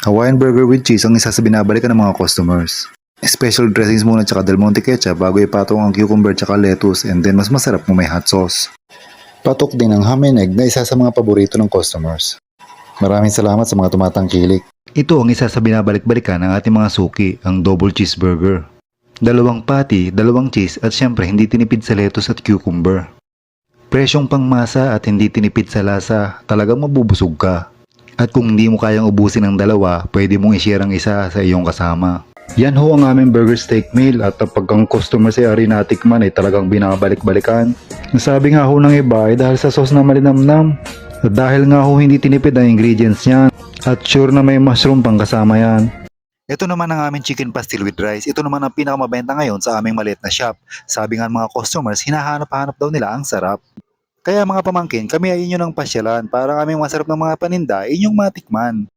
Hawaiian burger with cheese ang isa sa binabalikan ng mga customers. Special dressings muna tsaka Del Monte ketchup bago ipatong ang cucumber tsaka lettuce, and then mas masarap kung may hot sauce. Patok din ang ham and egg na isa sa mga paborito ng customers. Maraming salamat sa mga tumatangkilik. Ito ang isa sa binabalik-balikan ng ating mga suki, ang double cheeseburger. 2 patty, 2 cheese at syempre hindi tinipid sa lettuce at cucumber. Presyong pangmasa at hindi tinipid sa lasa, talagang mabubusog ka. At kung hindi mo kayang ubusin ng dalawa, pwede mong i-share ang isa sa iyong kasama. Yan ho ang aming burger steak meal, at kapag ang customer sa ari natikman ay talagang binabalik-balikan. Nasabi nga ho ng iba ay dahil sa sauce na malinamnam. At dahil nga ho hindi tinipid ang ingredients niyan. At sure na may mushroom pang kasama yan. Ito naman ang aming chicken pastil with rice. Ito naman ang pinakamabenta ngayon sa aming maliit na shop. Sabi nga ng mga customers, hinahanap-hanap daw nila ang sarap. Kaya mga pamangkin, kami ay inyo ng pasyalan para aming masarap ng mga paninda inyong matikman.